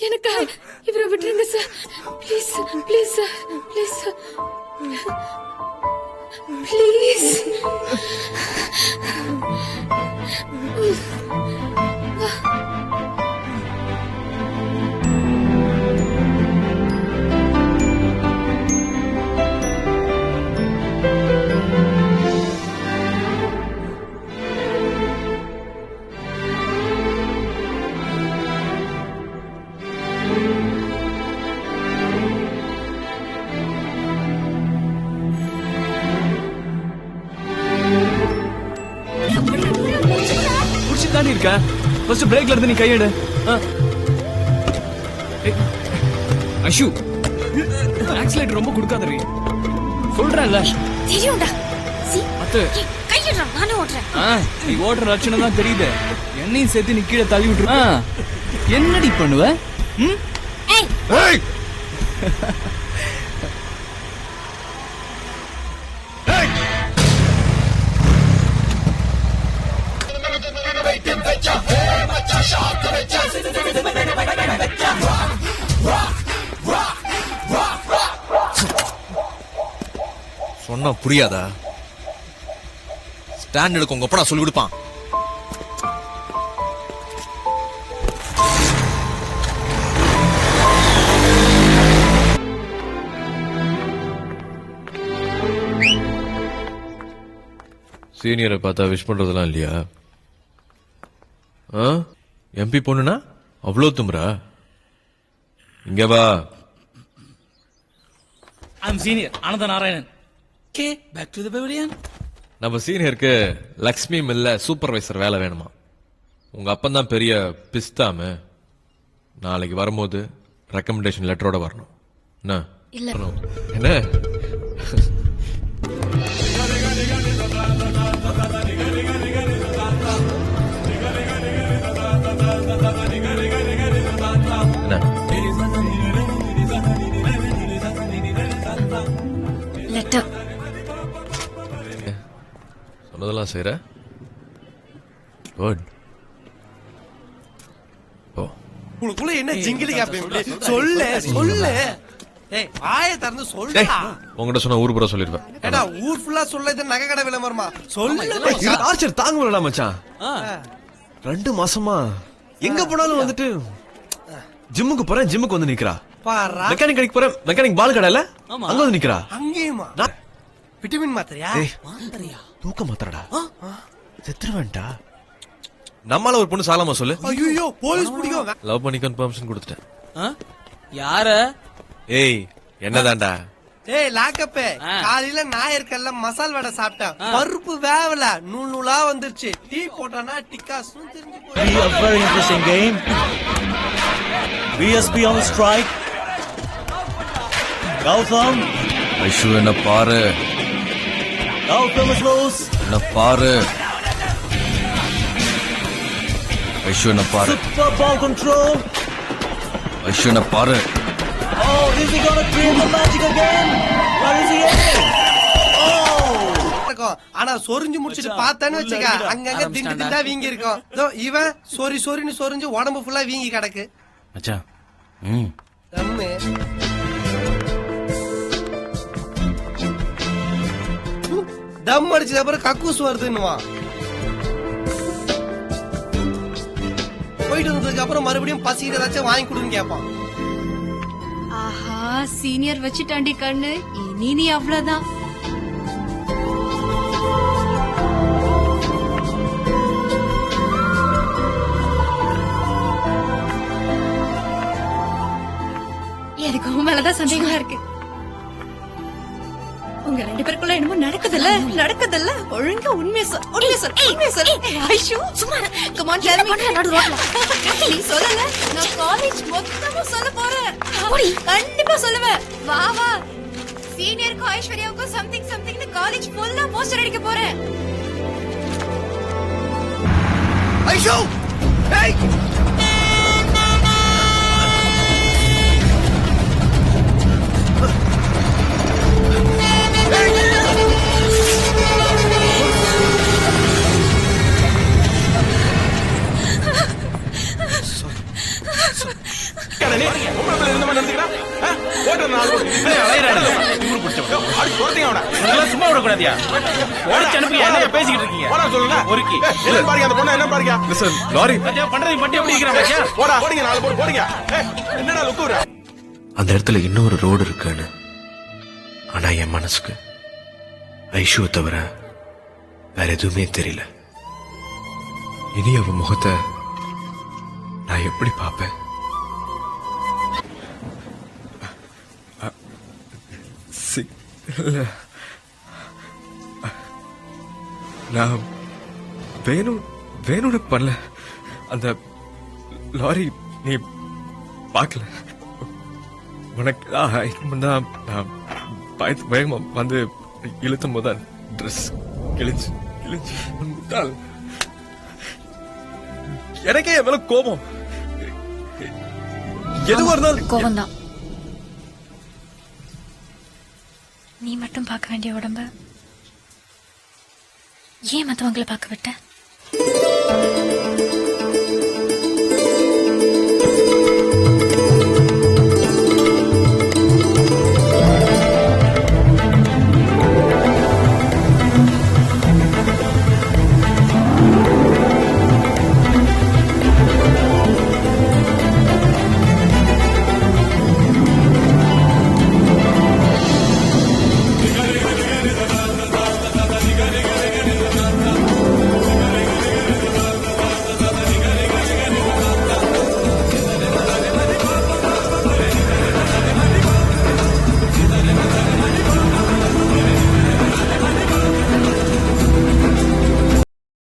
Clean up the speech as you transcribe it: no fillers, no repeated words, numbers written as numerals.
எனக்கு இவரை விட்டுருங்க sir. Please please sir, please sir, please. இருக்கா ஃபர்ஸ்ட் பிரேக்ல இருந்து நீ கையெடு. ஐஷு ஆக்சிலேட்டர் ரொம்ப கொடுக்காதடி சொல்றேன்ல. தெரியும்டா. சி அத்தை கையெடுறா, நானே ஓட்றேன். நீ ஓடுற லட்சணம் தான் தெரியுது. என்னையும் சேர்த்து நீ கீழே தள்ளி விட்டுரு. என்னடி பண்ணுவ? ஏய் ஏய் சொன்னா புரியாதா? ஸ்டாண்ட் எடுக்க உங்க அப்பா சொல்லி கொடுப்பான். சீனியரை பார்த்தா விஷ் பண்றதெல்லாம் இல்லையா? எம்பி பொண்ணுனா அவ்வளோ தும்புறா? இங்க வா. I'm senior Ananda Narayanan. Okay back to the pavilion. நம்ம சீனியருக்கு லக்ஷ்மி மில்ல சூப்பர்வைசர் வேலை வேணுமா? உங்க அப்பன் தான் பெரிய பிஸ்தாமு. நாளைக்கு வரும்போது ரெக்கமெண்டேஷன் லெட்டரோட வரணும். என்ன லெட்டர் சொன்னதெல்லாம் செய்யற. குட். ஓ உனக்குள்ள என்ன ஜிங்கிலி கேப்ப? சொல்லு சொல்லு. ஏய் வாயை திறந்து சொல்லுடா. உங்ககிட்ட சொன்னா ஊர் பூரா சொல்லிடுவேன். ஏடா ஊர் ஃபுல்லா சொல்ல இது நகை கடை விளம்பரமா? சொல்லு. டார்ச்சர் தாங்க முடியல மச்சான். 2 மாசமா எங்க போனாலும் வந்துட்டு ஜிம்முக்கு போறேன், ஜிம்முக்கு வந்து நிக்கிறா. பாரா மெக்கானிக் கடைக்கு போறேன், மெக்கானிக் பால் கடையில அங்க வந்து நிக்கிறா. அங்கேயுமா? விட்டமின் மாத்திரையா? மாத்திரையா? தூக்க மாத்திரடா. செத்துருவேன்டா. நம்மால ஒரு பொண்ணு சாலாமா சொல்லு. ஐயோ போலீஸ் பிடிக்கும். லவ் பண்ணி கன்ஃபர்மேஷன் கொடுத்துட்டேன். யார? ஏய் என்னதான்டா? ஏய் லாக்கப்பே, காலையில நாயர்கல்ல மசால் வடை சாப்பிட்டேன். பருப்பு வேவல, நூல் நூலா வந்துருச்சு. டீ போட்டானா டிக்காஸ்னு தெரிஞ்சு போய். Be a very interesting game. BSB on the strike. Gautam. Aishu என்ன பாரு. Gautam is loose. என்ன பாரு. ஐஷு என்ன பாரு. Super ball control. ஐஷு என்ன பாரு. Oh, is he gonna create the magic again? Where is he aiming? Oh! ஆனா சொரிஞ்சு முடிச்சிட்டு பார்த்தானே வச்சுக்க, அங்கங்க திண்டு திண்டா வீங்கி இருக்கும். இதோ இவன் சொரின்னு சொரிஞ்சு உடம்பு ஃபுல்லா வீங்கி கிடக்கு. மச்சான் தம்மு தம் அடிச்சது அப்புறம் கக்கூஸ் வருதுன்னுவா. போயிட்டு வந்ததுக்கு அப்புறம் மறுபடியும் பசிக்கிற ஏதாச்சும் வாங்கி கொடுன்னு கேட்பான். ஆஹா, சீனியர் வச்சுட்டாண்டி கண்ணு. இனி நீ அவ்வளவுதான். எனக்கு உன் மேலதான் சந்தேகமா இருக்கு. உங்க 2 பேருக்குள்ள என்னமோ நடக்குதுல்ல. ஒழுங்கா உண்மையை சொல். ஐஷு சும்மா கம் ஆன் டெல் மீ. நடு ரோட்ல நீ சொல்லல, நான் காலேஜ் மொத்தமா சொல்ல போறேன். கண்டிப்பா சொல்லுவேன். வா சீனியருக்கும் ஐஸ்வர்யாவுக்கும் சம்திங்னு காலேஜ் ஃபுல்லா போஸ்டர் அடிக்க போறேன். ஐஷு ஏய் விடக்கூடாதியா உடச்சு அனுப்பி என்ன பேசிக்கிட்டு இருக்கீங்க சொல்லுங்க ஒருக்கி என்ன பாருங்க அந்த பொண்ணு என்ன பாருங்க லிசன் லாரி பாத்தியா பண்றது மட்டும் எப்படி இருக்கிற பாத்தியா போடா போடுங்க 4 பேர் போடுங்க என்னடா லுக்குற அந்த இடத்துல இன்னொரு ரோடு இருக்குன்னு ஆனா என் மனசுக்கு ஐஷுவை தவிர வேற எதுவுமே தெரியல. இனி அவ முகத்தை நான் எப்படி பார்ப்பேன்? நான் வேணும்னு பண்ணல. அந்த லாரி நீ பார்க்கல. உனக்கு தான் நான் பயமா வந்து இழுத்தும் போது ட்ரெஸ் கிழிஞ்சு முட்டாள். எனக்கே என் மேல கோபம். எதுவா இருந்தாலும் கோபம்தான். நீ மட்டும் பார்க்க வேண்டிய உடம்ப ஏன் மத்தவங்களை பார்க்க விட்ட?